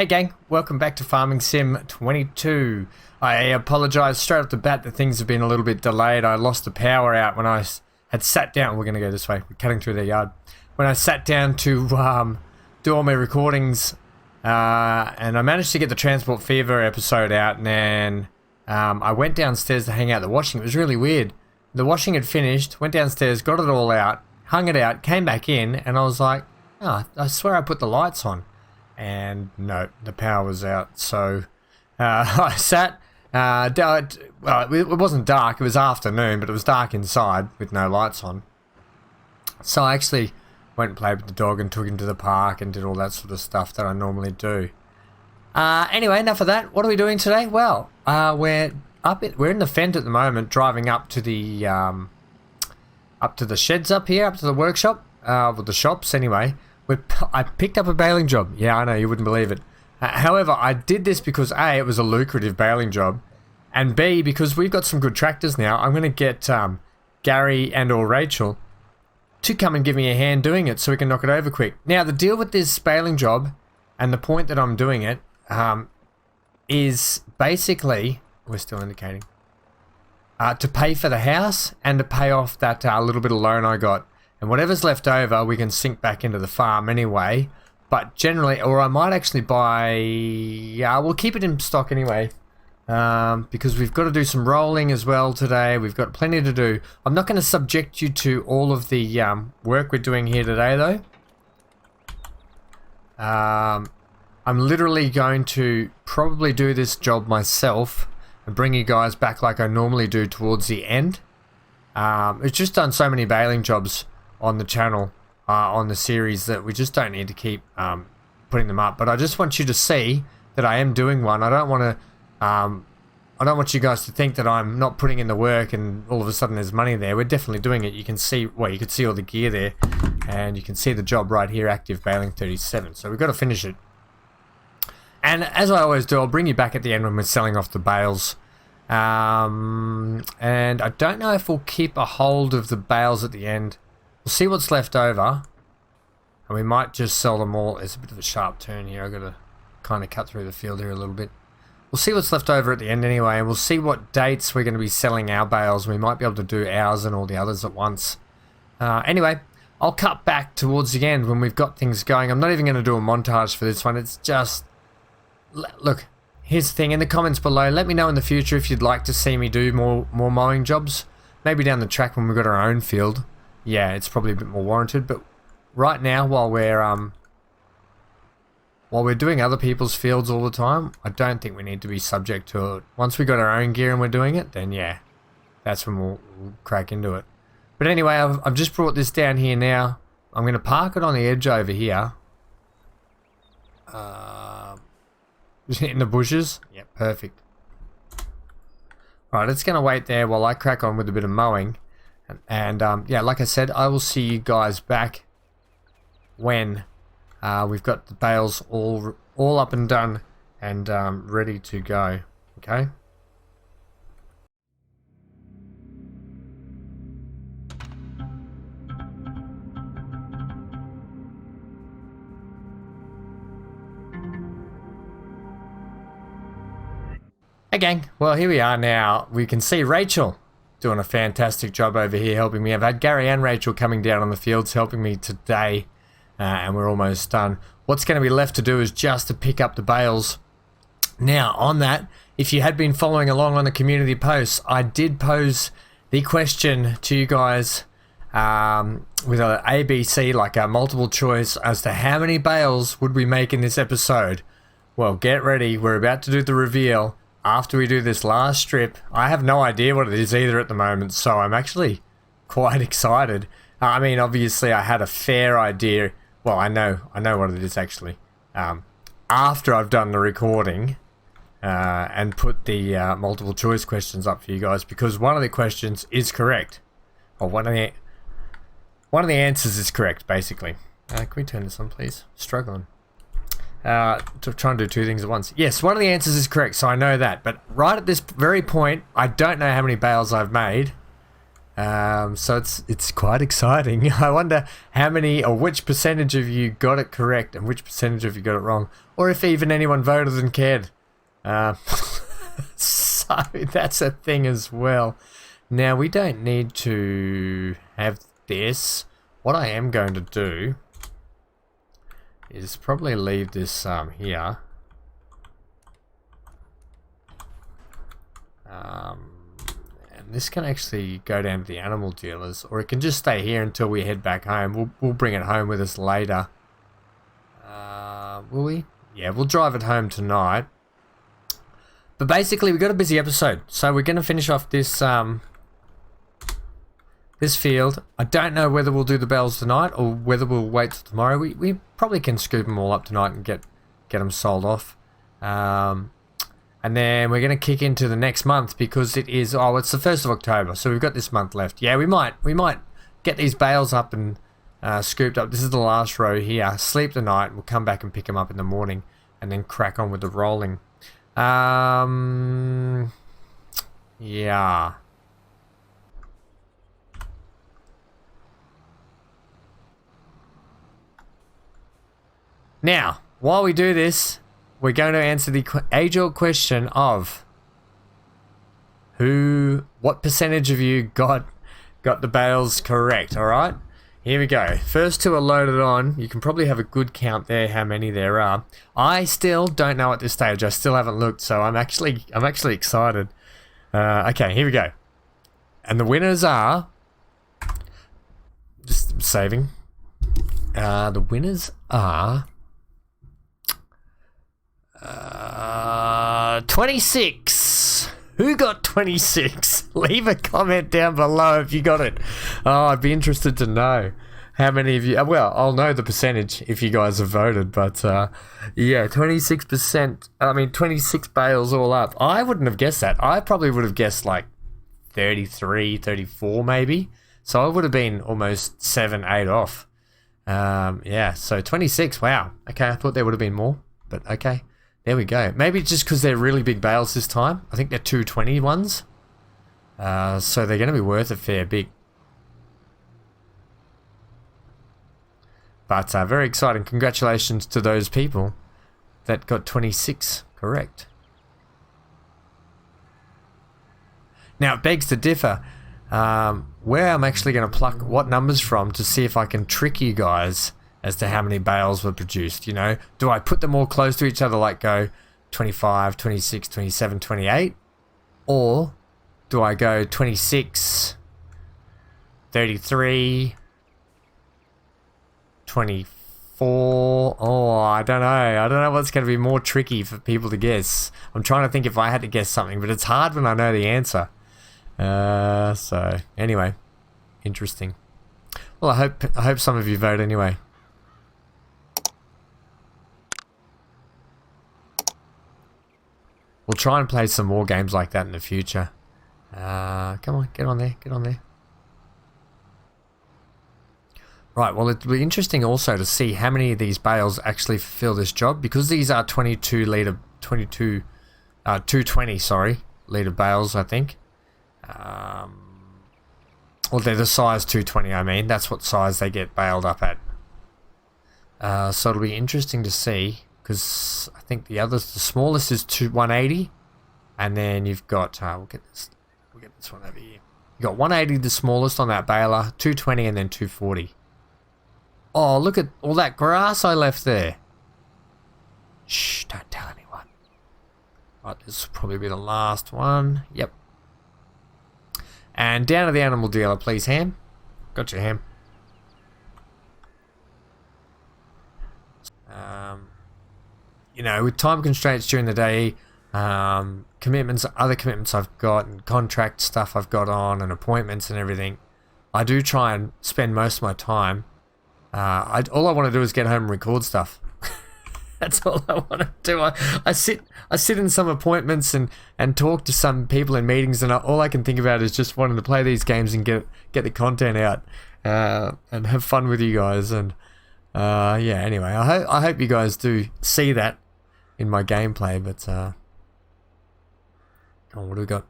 Hey gang, welcome back to Farming Sim 22. I apologise straight off the bat that things have been a little bit delayed. I lost the power out when I had sat down. We're going to go this way. We're cutting through their yard. When I sat down to do all my recordings, and I managed to get the Transport Fever episode out, and then I went downstairs to hang out the washing. It was really weird. The washing had finished, went downstairs, got it all out, hung it out, came back in, and I was like, oh, I swear I put the lights on. And no, the power was out. So I sat, well, it wasn't dark, it was afternoon, but it was dark inside with no lights on. So I actually went and played with the dog and took him to the park and did all that sort of stuff that I normally do. Anyway, enough of that. What are we doing today? Well, we're in the Fent at the moment, driving up to the sheds up here, up to the workshop, well, the shops anyway. I picked up a baling job. Yeah, I know, you wouldn't believe it. However, I did this because A, it was a lucrative baling job, and B, because we've got some good tractors now, I'm going to get Gary and or Rachel to come and give me a hand doing it so we can knock it over quick. Now, the deal with this baling job, and the point that I'm doing it, is basically, we're still indicating, to pay for the house and to pay off that little bit of loan I got. And whatever's left over, we can sink back into the farm anyway. But generally, or I might actually buy... Yeah, we'll keep it in stock anyway. Because we've got to do some rolling as well today. We've got plenty to do. I'm not going to subject you to all of the work we're doing here today, though. I'm literally going to probably do this job myself and bring you guys back like I normally do towards the end. It's just done so many baling jobs on the channel, on the series, that we just don't need to keep putting them up. But I just want you to see that I am doing one. I don't want you guys to think that I'm not putting in the work and all of a sudden there's money there. We're definitely doing it. You can see, well, you can see all the gear there, and you can see the job right here, active baling 37. So we've got to finish it. And as I always do, I'll bring you back at the end when we're selling off the bales. And I don't know if we'll keep a hold of the bales at the end. We'll see what's left over, and we might just sell them all. It's a bit of a sharp turn here. I've got to kind of cut through the field here a little bit. We'll see what's left over at the end anyway, and we'll see what dates we're going to be selling our bales. We might be able to do ours and all the others at once. Anyway, I'll cut back towards the end when we've got things going. I'm not even going to do a montage for this one. It's just... Look, here's the thing. In the comments below, let me know in the future if you'd like to see me do more mowing jobs. Maybe down the track when we've got our own field. Yeah, it's probably a bit more warranted, but right now, while we're doing other people's fields all the time, I don't think we need to be subject to it. Once we got our own gear and we're doing it, then yeah, that's when we'll crack into it. But anyway, I've just brought this down here now. I'm going to park it on the edge over here. In the bushes. Yep, perfect. Alright, it's going to wait there while I crack on with a bit of mowing. And yeah, like I said, I will see you guys back when we've got the bales all up and done and ready to go. Okay. Hey gang, well here we are now. We can see Rachel doing a fantastic job over here helping me. I've had Gary and Rachel coming down on the fields helping me today, and we're almost done. What's going to be left to do is just to pick up the bales. Now on that, if you had been following along on the community posts, I did pose the question to you guys with a ABC, like a multiple choice, as to how many bales would we make in this episode. Well, get ready, we're about to do the reveal. After we do this last strip, I have no idea what it is either at the moment, so I'm actually quite excited. I mean, obviously I had a fair idea. Well, I know what it is actually. After I've done the recording and put the multiple choice questions up for you guys, because one of the questions is correct. Or one of the answers is correct, basically. Can we turn this on, please? Struggling. To try and do two things at once. Yes, one of the answers is correct, so I know that. But right at this very point, I don't know how many bales I've made. So it's quite exciting. I wonder how many or which percentage of you got it correct and which percentage of you got it wrong, or if even anyone voted and cared. So that's a thing as well. Now we don't need to have this. What I am going to do is probably leave this here. And this can actually go down to the animal dealers, or it can just stay here until we head back home. We'll bring it home with us later. Will we? Yeah, we'll drive it home tonight. But basically, we got a busy episode, so we're going to finish off this this field. I don't know whether we'll do the bells tonight or whether we'll wait till tomorrow. We probably can scoop them all up tonight and get them sold off. And then we're going to kick into the next month because it is, it's the 1st of October, so we've got this month left. Yeah, we might get these bales up and scooped up. This is the last row here. Sleep the night, we'll come back and pick them up in the morning and then crack on with the rolling. Yeah. Now, while we do this, we're going to answer the age-old question of what percentage of you got the bales correct, alright? Here we go. First two are loaded on. You can probably have a good count there how many there are. I still don't know at this stage. I still haven't looked, so I'm actually excited. Okay, here we go. And the winners are... Just saving. The winners are... 26. Who got 26? Leave a comment down below if you got it. Oh, I'd be interested to know how many of you. Well, I'll know the percentage if you guys have voted, but yeah, 26%. I mean, 26 bales all up. I wouldn't have guessed that. I probably would have guessed like 33, 34 maybe. So I would have been almost 7, 8 off. Yeah, so 26. Wow. Okay, I thought there would have been more, but okay. There we go. Maybe it's just because they're really big bales this time. I think they're 220 ones. So they're going to be worth a fair bit. But very exciting. Congratulations to those people that got 26 correct. Now it begs to differ where I'm actually going to pluck what numbers from to see if I can trick you guys as to how many bales were produced, you know. Do I put them all close to each other, like go 25, 26, 27, 28? Or do I go 26, 33, 24? Oh, I don't know. I don't know what's going to be more tricky for people to guess. I'm trying to think if I had to guess something, but it's hard when I know the answer. So, anyway, interesting. Well, I hope some of you vote anyway. We'll try and play some more games like that in the future. Come on, get on there, get on there. Right, well, it'll be interesting also to see how many of these bales actually fulfill this job, because these are 220 litre bales, I think. Well, they're the size 220, I mean. That's what size they get baled up at. So it'll be interesting to see, because I think the smallest is 180, and then you've got we'll get this one over here. You got 180, the smallest on that baler, 220, and then 240. Oh, look at all that grass I left there. Shh, don't tell anyone. Right, this will probably be the last one. Yep. And down to the animal dealer, please, Ham. Got your Ham. You know, with time constraints during the day, other commitments I've got, and contract stuff I've got on, and appointments and everything, I do try and spend most of my time. All I want to do is get home and record stuff. That's all I want to do. I sit in some appointments and talk to some people in meetings, and all I can think about is just wanting to play these games and get the content out and have fun with you guys. And yeah, anyway, I hope you guys do see that in my gameplay. But oh, what do we got?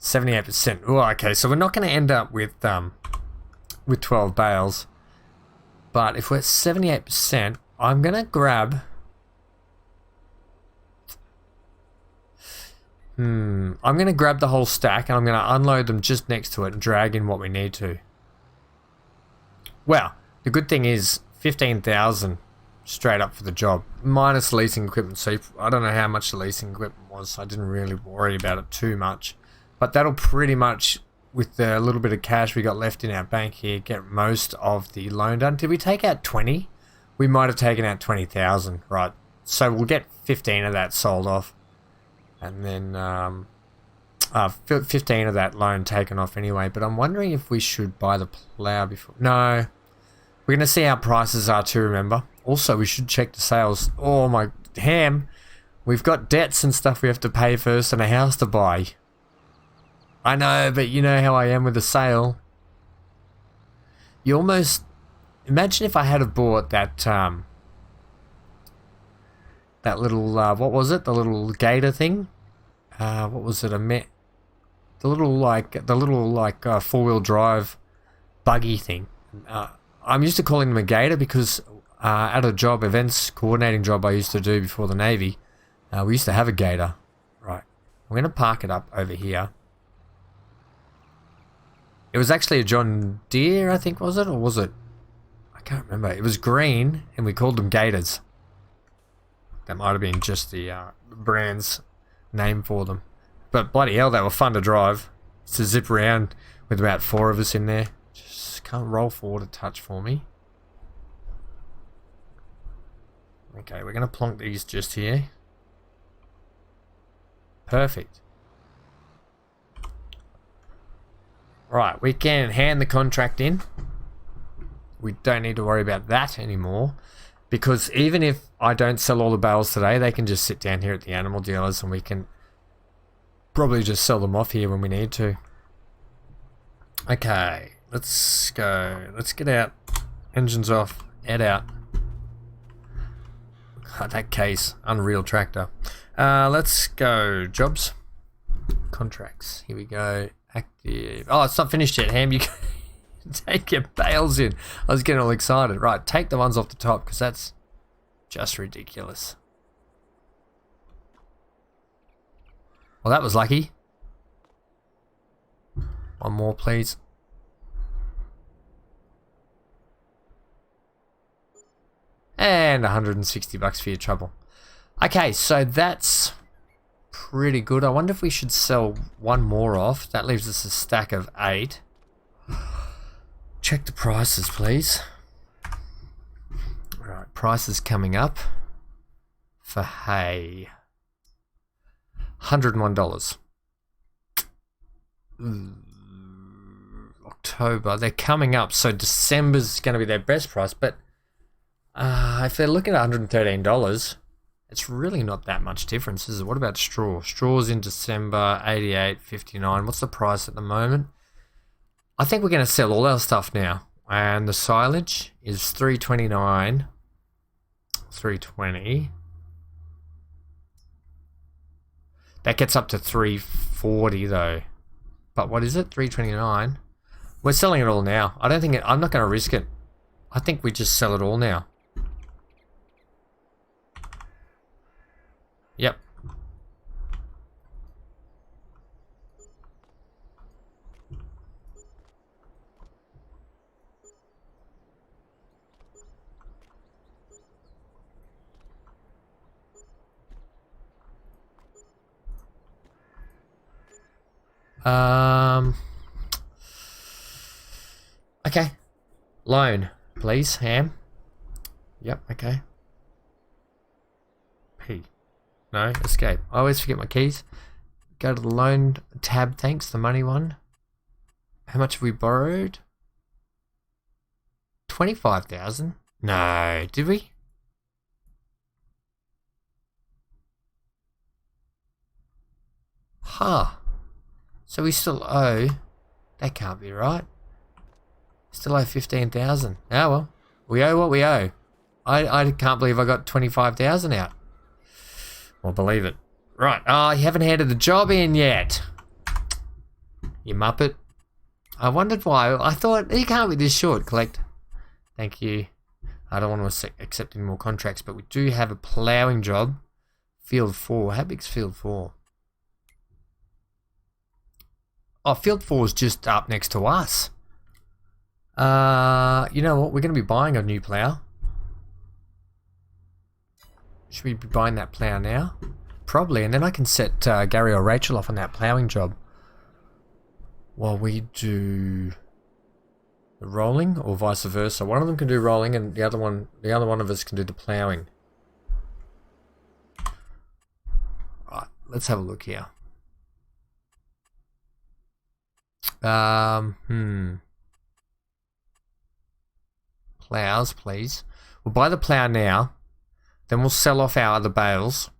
78%. Oh, okay, so we're not going to end up with 12 bales. But if we're at 78%, I'm going to grab... I'm going to grab the whole stack and I'm going to unload them just next to it and drag in what we need to. Well, the good thing is 15,000 straight up for the job, minus leasing equipment. So I don't know how much the leasing equipment was, so I didn't really worry about it too much. But that'll pretty much, with the little bit of cash we got left in our bank here, get most of the loan done. Did we take out 20? We might have taken out 20,000, right? So we'll get 15 of that sold off. And then 15 of that loan taken off anyway. But I'm wondering if we should buy the plow before. No. We're going to see how prices are too, remember. Also, we should check the sales. Oh my ham. We've got debts and stuff we have to pay first and a house to buy. I know, but you know how I am with the sale. You almost... Imagine if I had have bought that... that little, what was it? The little gator thing? What was it? The little four-wheel drive buggy thing. I'm used to calling them a gator because at a job, events coordinating job I used to do before the Navy, we used to have a gator. Right. I'm going to park it up over here. It was actually a John Deere, I think, was it? Or was it? I can't remember. It was green and we called them gators. That might have been just the brand's name for them. But bloody hell, they were fun to drive. To zip around with about 4 of us in there. Just can't roll forward a touch for me. Okay, we're going to plonk these just here. Perfect. Right, we can hand the contract in. We don't need to worry about that anymore. Because even if I don't sell all the bales today, they can just sit down here at the animal dealers and we can probably just sell them off here when we need to. Okay, let's go. Let's get out. Engines off. Head out. Oh, that case. Unreal tractor. Let's go. Jobs. Contracts. Here we go. Active. Oh, it's not finished yet, Ham. You can take your bales in. I was getting all excited. Right, take the ones off the top because that's just ridiculous. Well, that was lucky. One more, please. And 160 bucks for your trouble. Okay, so that's pretty good. I wonder if we should sell one more off. That leaves us a stack of 8. Check the prices, please. Alright, prices coming up for hay. $101. October, they're coming up, so December's going to be their best price, but if they're looking at $113, it's really not that much difference, is it? What about straw? Straw's in December, $88.59. What's the price at the moment? I think we're going to sell all our stuff now. And the silage is $329. $320. That gets up to $340 though. But what is it? $329. We're selling it all now. I'm not going to risk it. I think we just sell it all now. Yep. Okay. Loan, please, Ham. Yep, okay. P. No, escape. I always forget my keys. Go to the loan tab, thanks, the money one. How much have we borrowed? 25,000? No, did we? Huh. So we still owe... That can't be right. Still owe 15,000. Oh well. We owe what we owe. I can't believe I got 25,000 out. Well, believe it. Right. Oh, you haven't handed the job in yet. You muppet. I wondered why. I thought, he can't be this short. Collect. Thank you. I don't want to accept any more contracts, but we do have a ploughing job. Field 4. How big's Field 4? Oh, Field 4 is just up next to us. You know what? We're going to be buying a new plough. Should we be buying that plough now? Probably, and then I can set Gary or Rachel off on that ploughing job while we do the rolling, or vice versa. One of them can do rolling, and the other one of us can do the ploughing. Right, let's have a look here. Plows, please. We'll buy the plow now, then we'll sell off our other bales.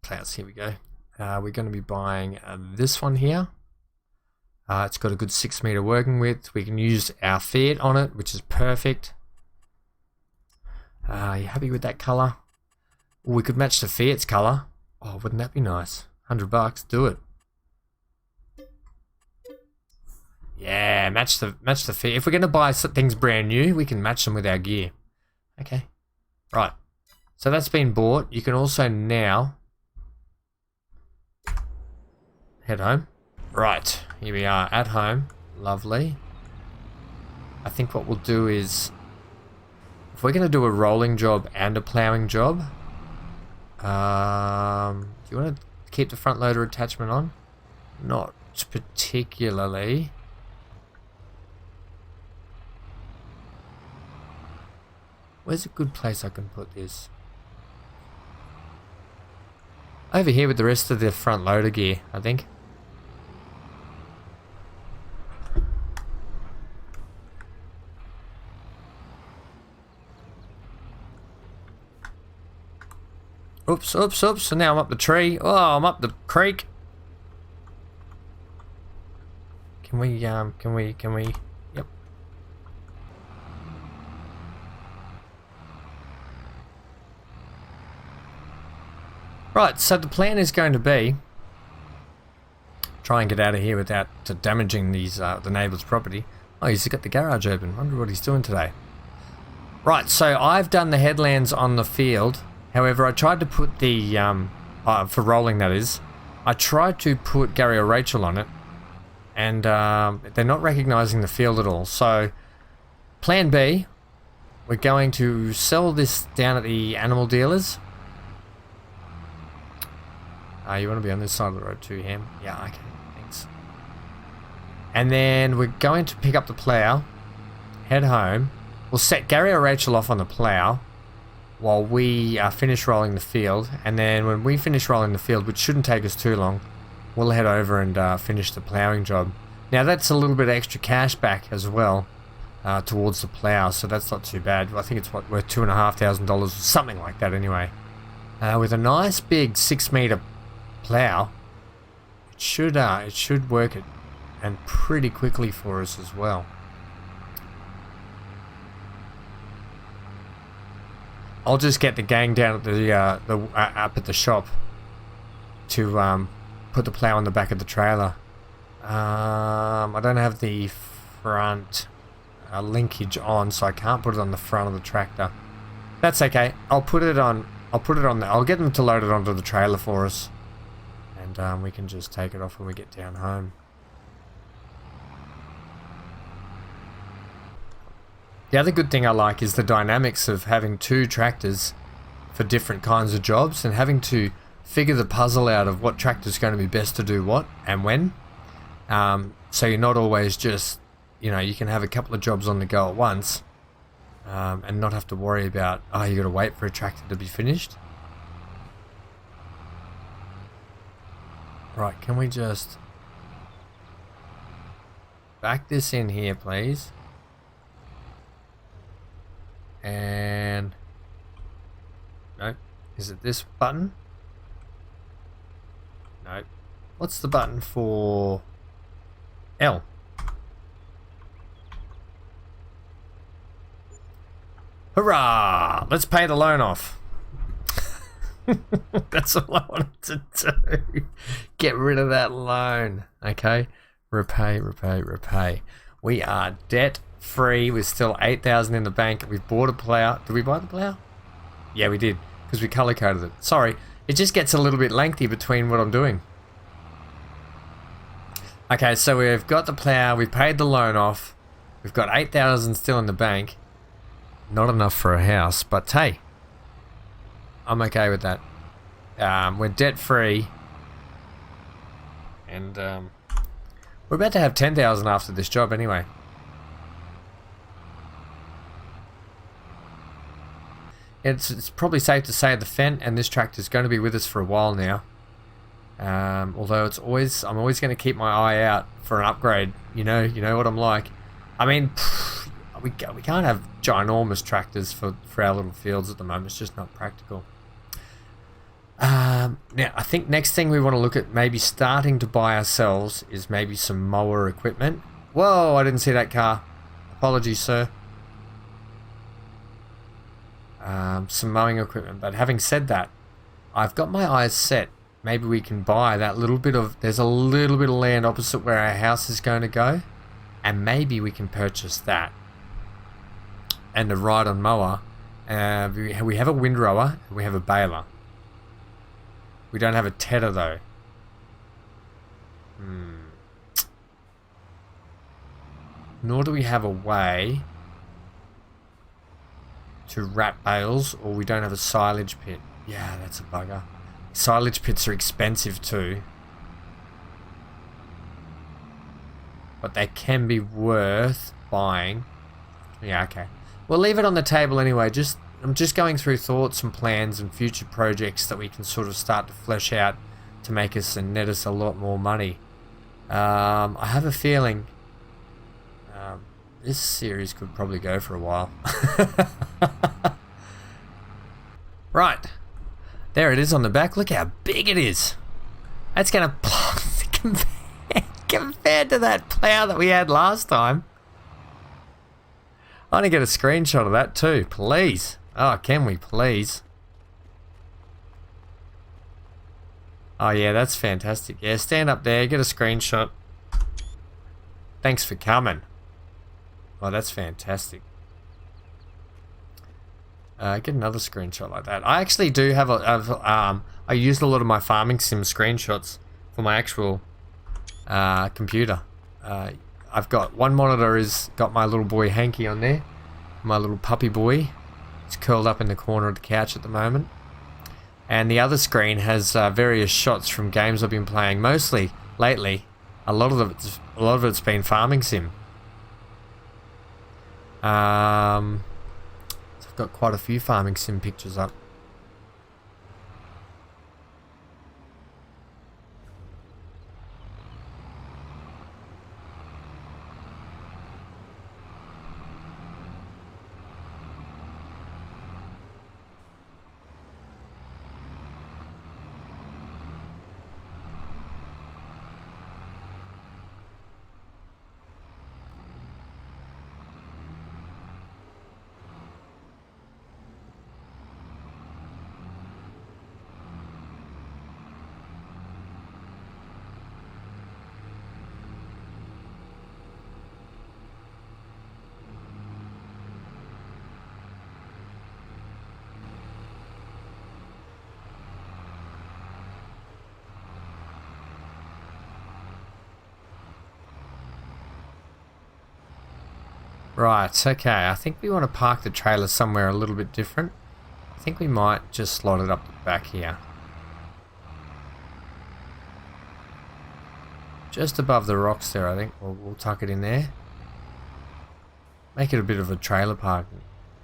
Plows, here we go. We're going to be buying this one here. It's got a good 6 meter working width. We can use our Fiat on it, which is perfect. You happy with that color? We could match the Fiat's color. Oh, wouldn't that be nice? $100, do it. Yeah, match the Fiat. If we're going to buy things brand new, we can match them with our gear. Okay, right. So that's been bought. You can also now head home. Right, here we are at home. Lovely. I think what we'll do is, if we're going to do a rolling job and a ploughing job, do you want to keep the front loader attachment on? Not particularly. Where's a good place I can put this? Over here with the rest of the front loader gear, I think. Oops, oops, oops. So now I'm up the tree. Oh, I'm up the creek. Can we, yep. Right, so the plan is going to be try and get out of here without damaging these the neighbour's property. Oh, he's got the garage open. Wonder what he's doing today. Right, so I've done the headlands on the field. However, I tried to put the, for rolling that is, I tried to put Gary or Rachel on it, and they're not recognising the field at all. So, plan B, we're going to sell this down at the animal dealers. You want to be on this side of the road too, Ham? Yeah, okay, thanks. And then we're going to pick up the plough, head home. We'll set Gary or Rachel off on the plough while we finish rolling the field, and then when we finish rolling the field, which shouldn't take us too long, we'll head over and finish the ploughing job. Now that's a little bit of extra cash back as well towards the plough, so that's not too bad. I think it's what, worth $2,500 or something like that anyway. With a nice big 6 meter plough, it should work it, and pretty quickly for us as well. I'll just get the gang down at the up at the shop to put the plough on the back of the trailer. I don't have the front linkage on, so I can't put it on the front of the tractor. That's okay. I'll put it on. I'll get them to load it onto the trailer for us, and we can just take it off when we get down home. The other good thing I like is the dynamics of having 2 tractors for different kinds of jobs, and having to figure the puzzle out of what tractor's going to be best to do what and when. So you're not always just, you know, you can have a couple of jobs on the go at once, and not have to worry about, oh, you got to wait for a tractor to be finished. Right, can we just back this in here, please? And nope. Is it this button? Nope. What's the button for L? Hurrah! Let's pay the loan off. That's all I wanted to do. Get rid of that loan. Okay. Repay, repay, repay. We are debt free. We're still 8,000 in the bank. We've bought a plow. Did we buy the plow? Yeah, we did. Because we color coded it. Sorry. It just gets a little bit lengthy between what I'm doing. Okay, so we've got the plow. We've paid the loan off. We've got 8,000 still in the bank. Not enough for a house, but hey, I'm okay with that. We're debt free, and we're about to have 10,000 after this job anyway. It's probably safe to say the Fendt and this tractor is going to be with us for a while now. Although I'm always going to keep my eye out for an upgrade. You know what I'm like. I mean, we can't have ginormous tractors for our little fields at the moment. It's just not practical. Now, I think next thing we want to look at maybe starting to buy ourselves is maybe some mower equipment. Whoa, I didn't see that car. Apologies, sir. Some mowing equipment. But having said that, I've got my eyes set. Maybe we can buy that little bit of... There's a little bit of land opposite where our house is going to go. And maybe we can purchase that. And a ride-on mower. We have a windrower and we have a baler. We don't have a tedder though. Nor do we have a way to wrap bales, or we don't have a silage pit. Yeah, that's a bugger. Silage pits are expensive too. But they can be worth buying. Yeah, okay. We'll leave it on the table anyway. I'm just going through thoughts and plans and future projects that we can sort of start to flesh out to make us and net us a lot more money. I have a feeling this series could probably go for a while. Right. There it is on the back. Look how big it is. That's going to... compared to that plow that we had last time. I want to get a screenshot of that too, please. Oh, can we please? Oh yeah, that's fantastic. Yeah, stand up there, get a screenshot. Thanks for coming. Oh, that's fantastic. Get another screenshot like that. I actually do have I used a lot of my farming sim screenshots for my actual computer. I've got one monitor is got my little boy Hanky on there, my little puppy boy. He's curled up in the corner of the couch at the moment, and the other screen has various shots from games I've been playing. Mostly lately, a lot of it's been farming sim. So I've got quite a few farming sim pictures up. Right, okay, I think we want to park the trailer somewhere a little bit different. I think we might just slot it up the back here. Just above the rocks there, I think. We'll tuck it in there. Make it a bit of a trailer park.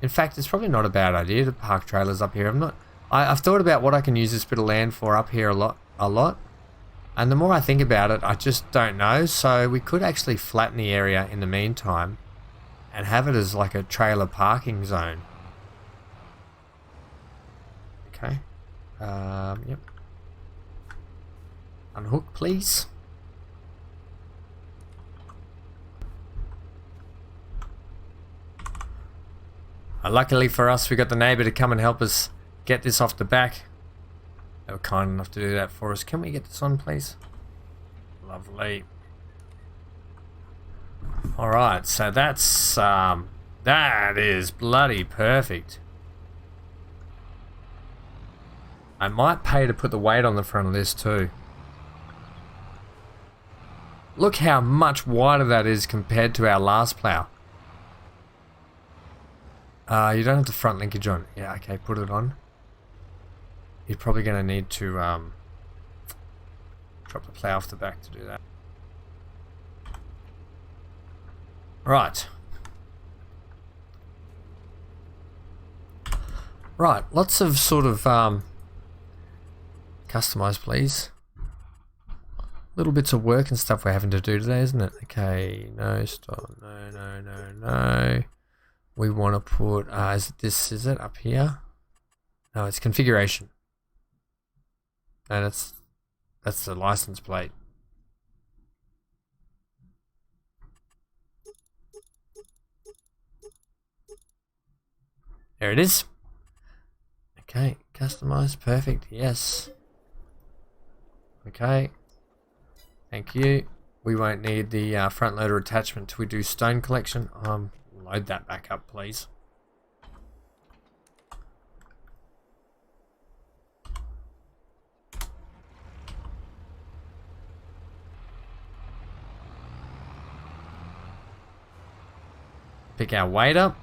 In fact, it's probably not a bad idea to park trailers up here. I've thought about what I can use this bit of land for up here a lot. And the more I think about it, I just don't know. So we could actually flatten the area in the meantime and have it as like a trailer parking zone. Okay. Yep. Unhook, please. Luckily for us, we got the neighbour to come and help us get this off the back. They were kind enough to do that for us. Can we get this on, please? Lovely. Alright, so that's that is bloody perfect. I might pay to put the weight on the front of this too. Look how much wider that is compared to our last plow. You don't have the front linkage on. Yeah, okay, put it on. You're probably going to need to drop the plow off the back to do that. Right. Right, lots of sort of customize, please. Little bits of work and stuff we're having to do today, isn't it? Okay, no, stop, no. We want to put, is it up here? No, it's configuration. And that's the license plate. There it is. Okay, customize, perfect, yes. Okay, thank you. We won't need the front loader attachment till we do stone collection. Load that back up, please. Pick our weight up.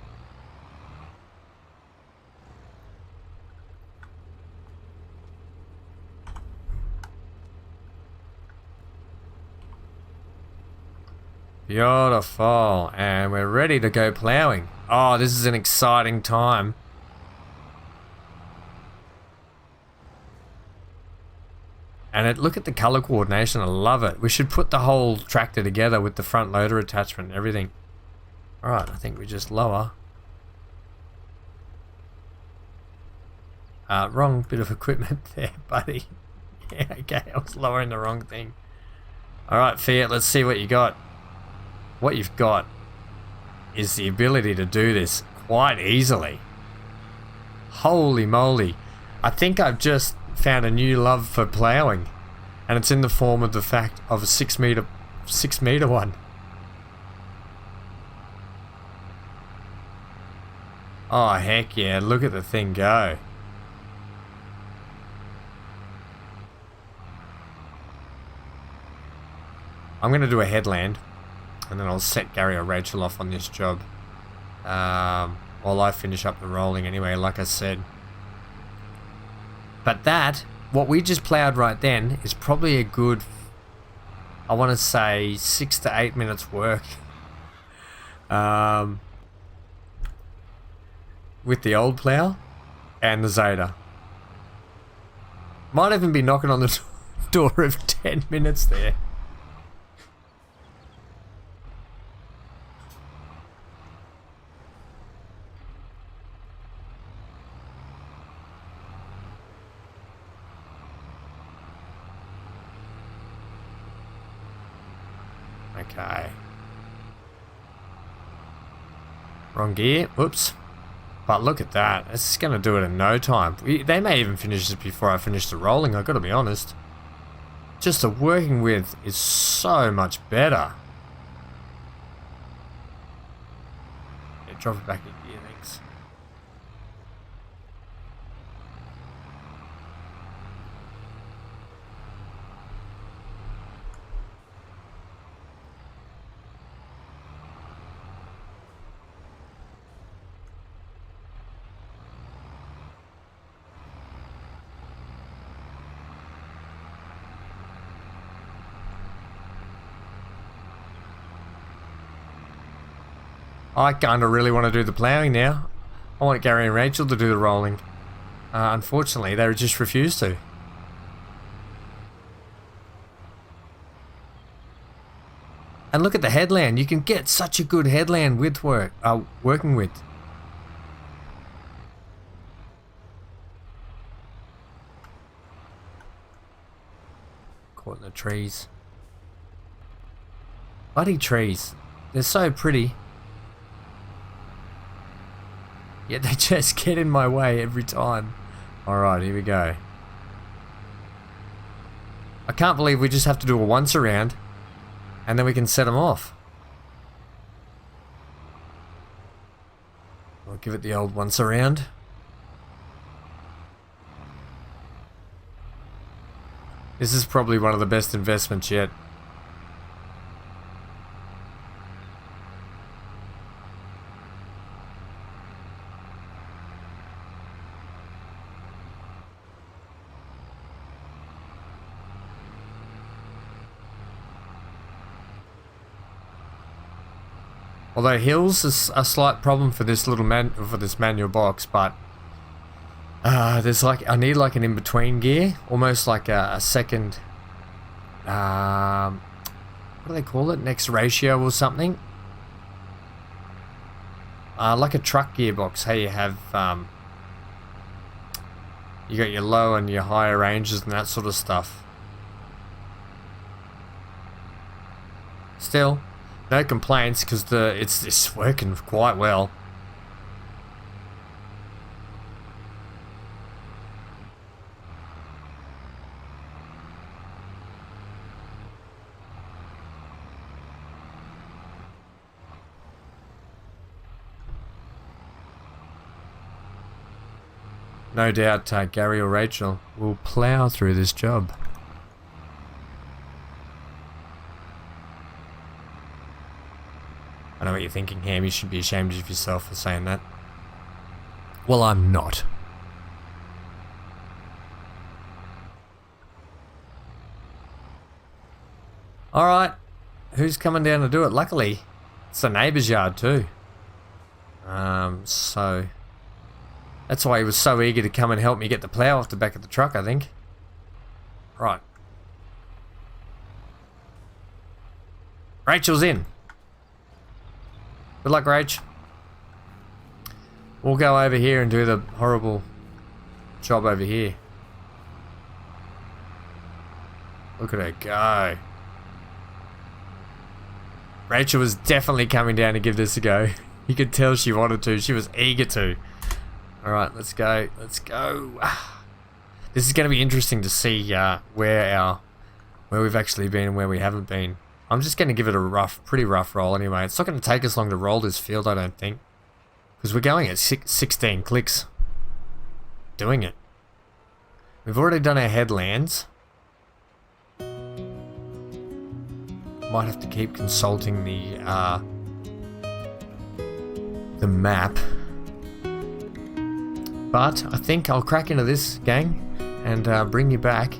Beautiful, and we're ready to go plowing. Oh, this is an exciting time. And look at the color coordination, I love it. We should put the whole tractor together with the front loader attachment and everything. Alright, I think we just lower. Wrong bit of equipment there, buddy. Yeah, okay, I was lowering the wrong thing. Alright, Fiat, let's see what you got. What you've got is the ability to do this quite easily. Holy moly. I think I've just found a new love for plowing, and it's in the form of the fact of a 6 meter one. Oh heck yeah, look at the thing go. I'm going to do a headland, and then I'll set Gary or Rachel off on this job while I finish up the rolling anyway, like I said. But what we just plowed right then is probably a good, I want to say 6 to 8 minutes work with the old plow and the Zetor. Might even be knocking on the door of 10 minutes there. Okay. Wrong gear. Whoops. But look at that. This is going to do it in no time. They may even finish this before I finish the rolling, I've got to be honest. Just the working with is so much better. Yeah, drop it back in gear, thanks. I kind of really want to do the ploughing now. I want Gary and Rachel to do the rolling. Unfortunately, they just refuse to. And look at the headland. You can get such a good headland with working with. Caught in the trees. Bloody trees. They're so pretty. Yet they just get in my way every time. Alright, here we go. I can't believe we just have to do a once around and then we can set them off. I'll give it the old once around. This is probably one of the best investments yet. Although hills is a slight problem for this little manual box, but there's like, I need like an in-between gear, almost like a second, what do they call it? Next ratio or something. Like a truck gearbox, how you have, you got your low and your higher ranges and that sort of stuff. Still, no complaints because it's working quite well. No doubt Gary or Rachel will plow through this job. I know what you're thinking, Ham. You should be ashamed of yourself for saying that. Well, I'm not. Alright. Who's coming down to do it? Luckily, it's the neighbour's yard too. So... that's why he was so eager to come and help me get the plow off the back of the truck, I think. Right. Rachel's in. Good luck, Rach. We'll go over here and do the horrible job over here. Look at her go. Rachel was definitely coming down to give this a go. You could tell she wanted to. She was eager to. Alright, let's go. Let's go. This is going to be interesting to see where we've actually been and where we haven't been. I'm just going to give it a pretty rough roll anyway. It's not going to take us long to roll this field, I don't think. Because we're going at 16 clicks. Doing it. We've already done our headlands. Might have to keep consulting the map. But I think I'll crack into this, gang, and bring you back.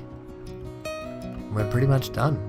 We're pretty much done.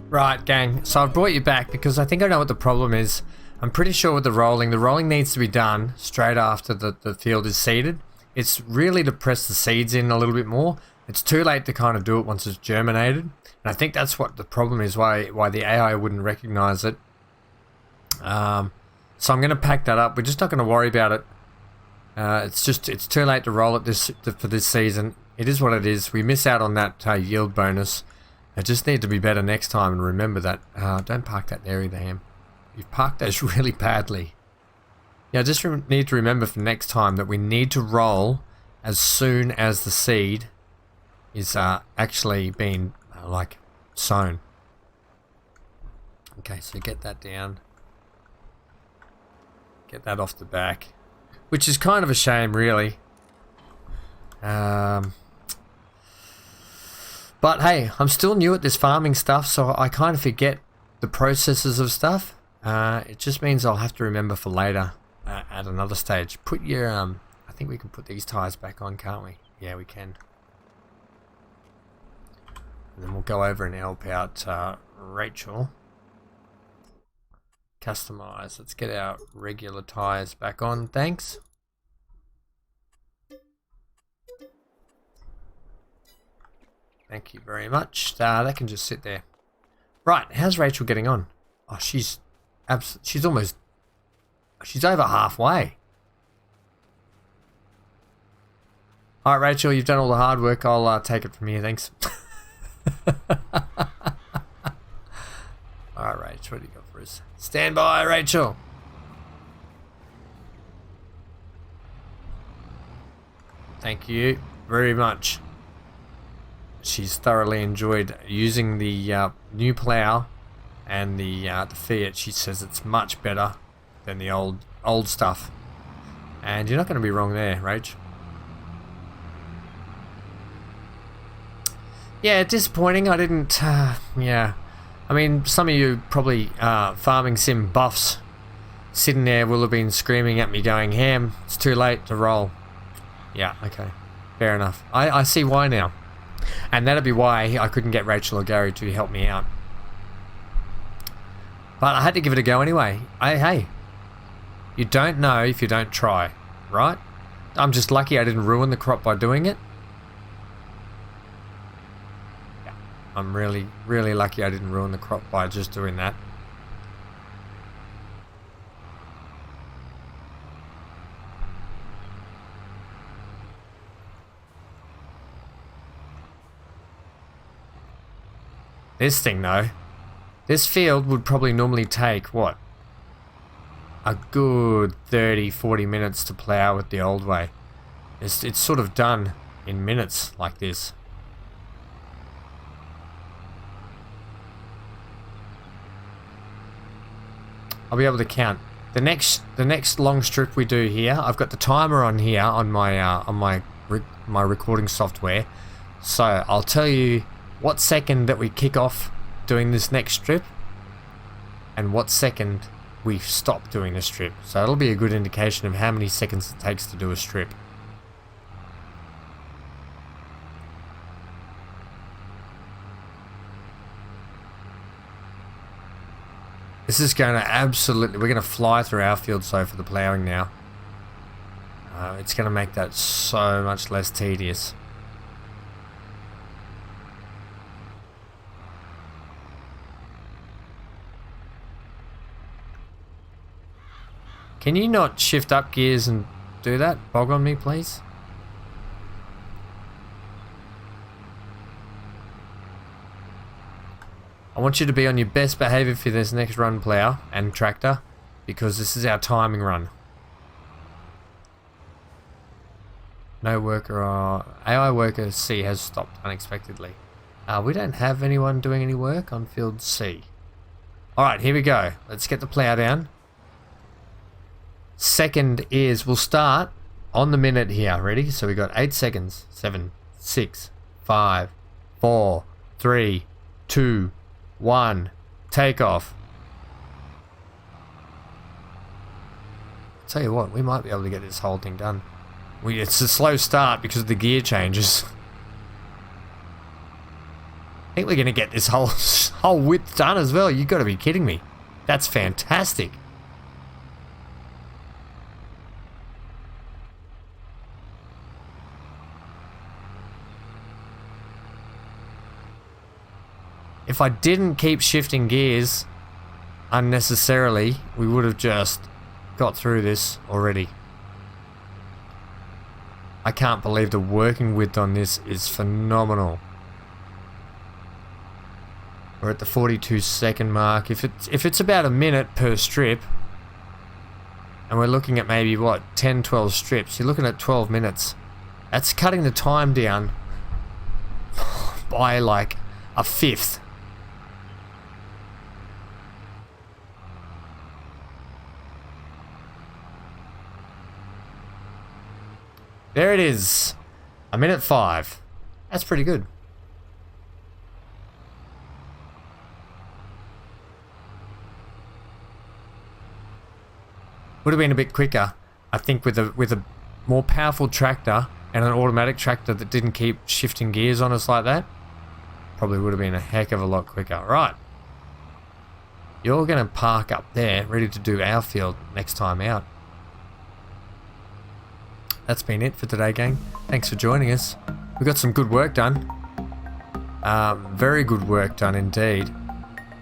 Right, gang, so I've brought you back because I think I know what the problem is. I'm pretty sure with the rolling needs to be done straight after the field is seeded. It's really to press the seeds in a little bit more. It's too late to kind of do it once it's germinated. And I think that's what the problem is, why the AI wouldn't recognize it. So I'm going to pack that up. We're just not going to worry about it. It's too late to roll it for this season. It is what it is. We miss out on that yield bonus. I just need to be better next time and remember that. Don't park that there either, Ham. You've parked those really badly. Yeah, I just need to remember for next time that we need to roll as soon as the seed is actually being like sown. Okay, so get that down. Get that off the back. Which is kind of a shame, really. But hey, I'm still new at this farming stuff, so I kind of forget the processes of stuff. It just means I'll have to remember for later at another stage. Put your, I think we can put these tires back on, can't we? Yeah, we can. And then we'll go over and help out Rachel. Customize. Let's get our regular tires back on, thanks. Thank you very much. That can just sit there. Right, how's Rachel getting on? Oh, she's over halfway. Alright, Rachel, you've done all the hard work. I'll take it from here, thanks. Alright, Rachel, what do you got for us? Stand by, Rachel. Thank you very much. She's thoroughly enjoyed using the new plow and the Fiat. She says it's much better than the old stuff. And you're not going to be wrong there, Rach. Yeah, disappointing. I didn't. Yeah, I mean, some of you probably farming sim buffs sitting there will have been screaming at me, going, "Ham, it's too late to roll." Yeah, okay, fair enough. I see why now. And that'd be why I couldn't get Rachel or Gary to help me out. But I had to give it a go anyway. Hey, you don't know if you don't try, right? I'm just lucky I didn't ruin the crop by doing it. Yeah, I'm really, really lucky I didn't ruin the crop by just doing that. This thing though, this field would probably normally take, what? A good 30-40 minutes to plow with the old way. It's sort of done in minutes like this. I'll be able to count. The next long strip we do here, I've got the timer on here on my recording software. So I'll tell you what second that we kick off doing this next strip and what second we stop doing a strip. So it'll be a good indication of how many seconds it takes to do a strip. This is going to absolutely, we're going to fly through our field so for the ploughing now. It's going to make that so much less tedious. Can you not shift up gears and do that? Bog on me, please. I want you to be on your best behavior for this next run, plow and tractor, because this is our timing run. No worker, AI worker C has stopped unexpectedly. We don't have anyone doing any work on field C. Alright, here we go. Let's get the plow down. Second is, we'll start on the minute here. Ready? So we got 8 seconds. 7, 6, 5, 4, 3, 2, 1. Take off. Tell you what, we might be able to get this whole thing done. It's a slow start because of the gear changes. I think we're going to get this whole width done as well. You've got to be kidding me. That's fantastic. If I didn't keep shifting gears unnecessarily, we would have just got through this already. I can't believe the working width on this is phenomenal. We're at the 42-second mark. If it's about a minute per strip, and we're looking at maybe what, 10, 12 strips. You're looking at 12 minutes. That's cutting the time down by like a fifth. There it is. 1:05. That's pretty good. Would have been a bit quicker, I think, with a more powerful tractor and an automatic tractor that didn't keep shifting gears on us like that. Probably would have been a heck of a lot quicker. Right. You're going to park up there, ready to do our field next time out. That's been it for today, gang. Thanks for joining us. We got some good work done. Very good work done indeed.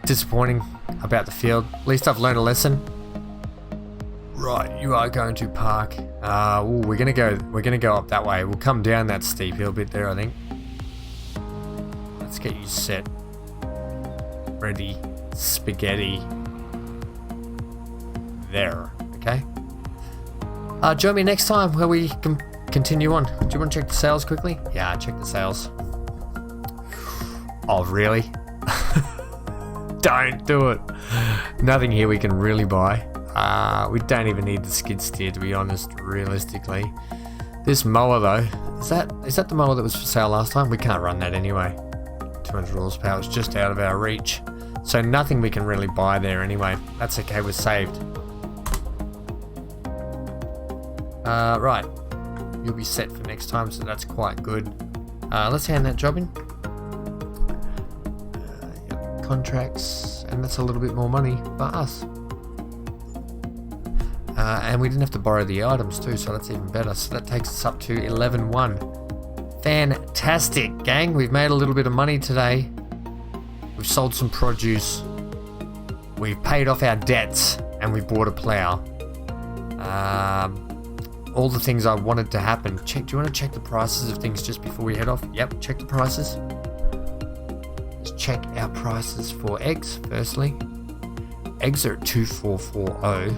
Disappointing about the field. At least I've learned a lesson. Right, you are going to park. We're gonna go up that way. We'll come down that steep hill bit there, I think. Let's get you set. Ready. Spaghetti. There. Okay. Join me next time where we can continue on. Do you want to check the sales quickly? Yeah, check the sales. Oh, really? Don't do it. Nothing here we can really buy. We don't even need the skid steer, to be honest, realistically. This mower though, is that the mower that was for sale last time? We can't run that anyway. 200 horsepower is just out of our reach. So nothing we can really buy there anyway. That's okay, we're saved. Right. You'll be set for next time, so that's quite good. Let's hand that job in. Contracts, and that's a little bit more money for us. And we didn't have to borrow the items too, so that's even better. So that takes us up to 11.1. Fantastic, gang. We've made a little bit of money today. We've sold some produce. We've paid off our debts, and we bought a plow. All the things I wanted to happen. Do you want to check the prices of things just before we head off? Yep, check the prices. Let's check our prices for eggs, firstly. Eggs are at 2,440.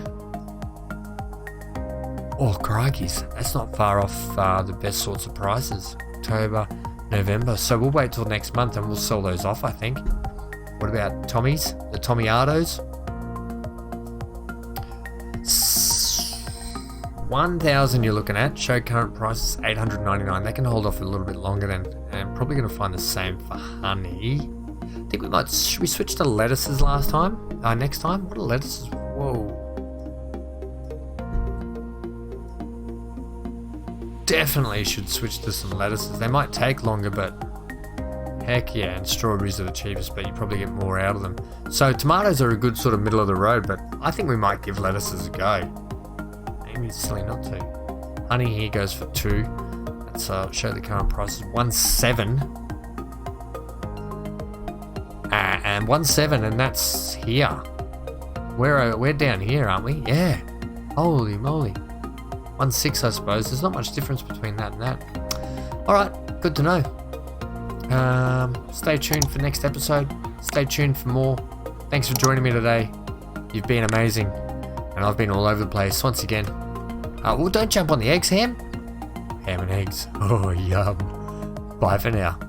Oh, crikeys, that's not far off the best sorts of prices. October, November. So we'll wait till next month and we'll sell those off, I think. What about Tommy's? The Tommyados? 1,000 you're looking at. Show current prices 899. They can hold off a little bit longer then. And probably going to find the same for honey. I think we might. Should we switch to lettuces last time? Next time? What are lettuces? Whoa. Definitely should switch to some lettuces. They might take longer, but heck yeah, and strawberries are the cheapest, but you probably get more out of them. So tomatoes are a good sort of middle of the road, but I think we might give lettuces a go. Maybe it's silly not to. Honey here goes for 2. Let's show the current prices. 1.7. And 1.7, and that's here. We're down here, aren't we? Yeah. Holy moly. 1.6, I suppose. There's not much difference between that and that. Alright, good to know. Stay tuned for next episode. Stay tuned for more. Thanks for joining me today. You've been amazing. And I've been all over the place once again. Well, don't jump on the eggs, Ham. Ham and eggs. Oh, yum. Bye for now.